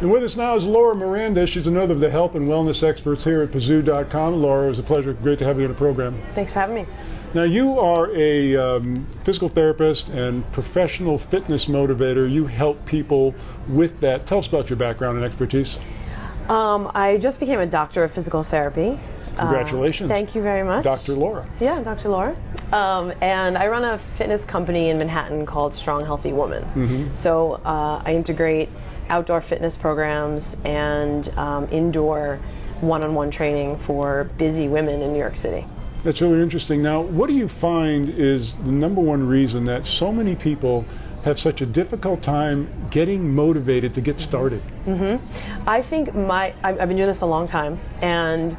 And with us now is Laura Miranda. She's another of the health and wellness experts here at Pazoo.com. Laura, it was a pleasure. Great to have you on the program. Thanks for having me. Now, you are a physical therapist and professional fitness motivator. You help people with that. Tell us about your background and expertise. I just became a doctor of physical therapy. Congratulations. Thank you very much. Dr. Laura. Yeah, Dr. Laura. And I run a fitness company in Manhattan called Strong Healthy Woman. Mm-hmm. So I integrate outdoor fitness programs and indoor one-on-one training for busy women in New York City. That's really interesting. Now, what do you find is the number one reason that so many people have such a difficult time getting motivated to get started? Mm-hmm. I think I've been doing this a long time, and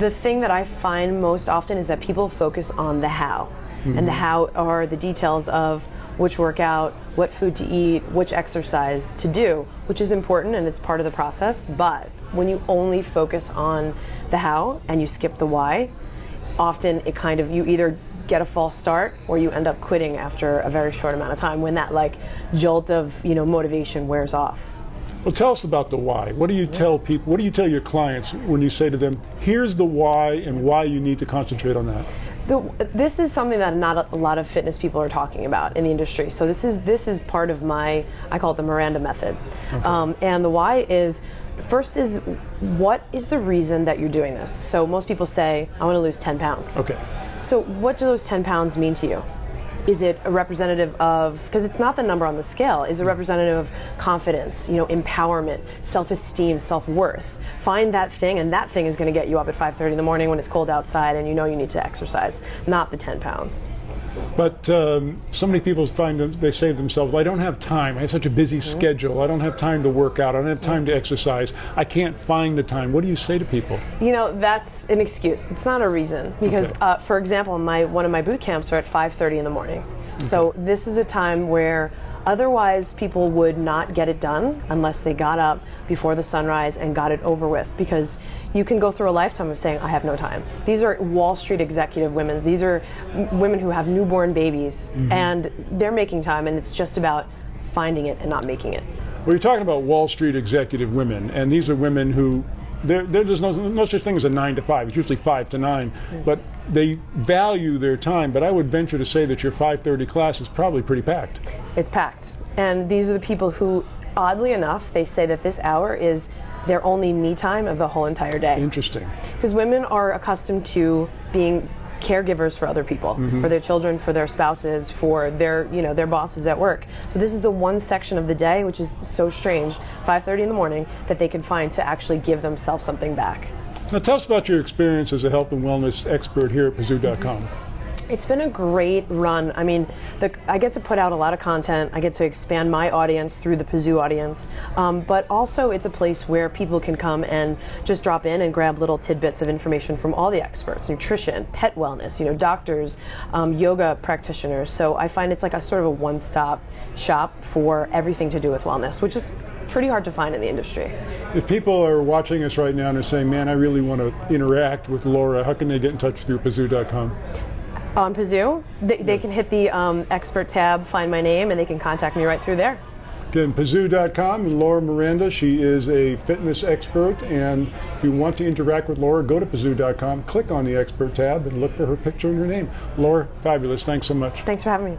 the thing that I find most often is that people focus on the how. Mm-hmm. And the how are the details of which workout, what food to eat, which exercise to do, which is important and it's part of the process. But when you only focus on the how and you skip the why, often you either get a false start or you end up quitting after a very short amount of time when that jolt of motivation wears off. Well, tell us about the why. What do you tell people? What do you tell your clients when you say to them, here's the why and why you need to concentrate on that? This is something that not a lot of fitness people are talking about in the industry. So this is part of I call it the Miranda method. Okay. And the why is, first is, what is the reason that you're doing this? So most people say, I want to lose 10 pounds. Okay. So what do those 10 pounds mean to you? Is it a representative of, because it's not the number on the scale, is it representative of confidence, empowerment, self-esteem, self-worth? Find that thing, and that thing is going to get you up at 5:30 in the morning when it's cold outside and you need to exercise, not the 10 pounds. But so many people they say to themselves, well, I don't have time. I have such a busy schedule. I don't have time to work out. I don't have time to exercise. I can't find the time. What do you say to people? That's an excuse. It's not a reason. Because, for example, one of my boot camps are at 5:30 in the morning. Okay. So this is a time where otherwise people would not get it done unless they got up before the sunrise and got it over with. Because you can go through a lifetime of saying, I have no time. These are Wall Street executive women. These are women who have newborn babies, and they're making time, and it's just about finding it and not making it. Well, you're talking about Wall Street executive women, and these are women who, there's no such thing as a 9 to 5. It's usually 5 to 9, but they value their time. But I would venture to say that your 5:30 class is probably pretty packed. It's packed. And these are the people who, oddly enough, they say that this hour is their only me time of the whole entire day. Interesting. Because women are accustomed to being caregivers for other people, for their children, for their spouses, for their bosses at work. So this is the one section of the day, which is so strange, 5:30 in the morning, that they can find to actually give themselves something back. Now tell us about your experience as a health and wellness expert here at Pazoo.com. It's been a great run. I mean, I get to put out a lot of content. I get to expand my audience through the Pazoo audience. But also it's a place where people can come and just drop in and grab little tidbits of information from all the experts: nutrition, pet wellness, doctors, yoga practitioners. So I find it's like a sort of a one-stop shop for everything to do with wellness, which is pretty hard to find in the industry. If people are watching us right now and are saying, man, I really want to interact with Laura, how can they get in touch with you at Pazoo.com? On Pazoo, they can hit the expert tab, find my name, and they can contact me right through there. Again, Pazoo.com, and Laura Miranda, she is a fitness expert, and if you want to interact with Laura, go to Pazoo.com, click on the expert tab, and look for her picture and her name. Laura, fabulous. Thanks so much. Thanks for having me.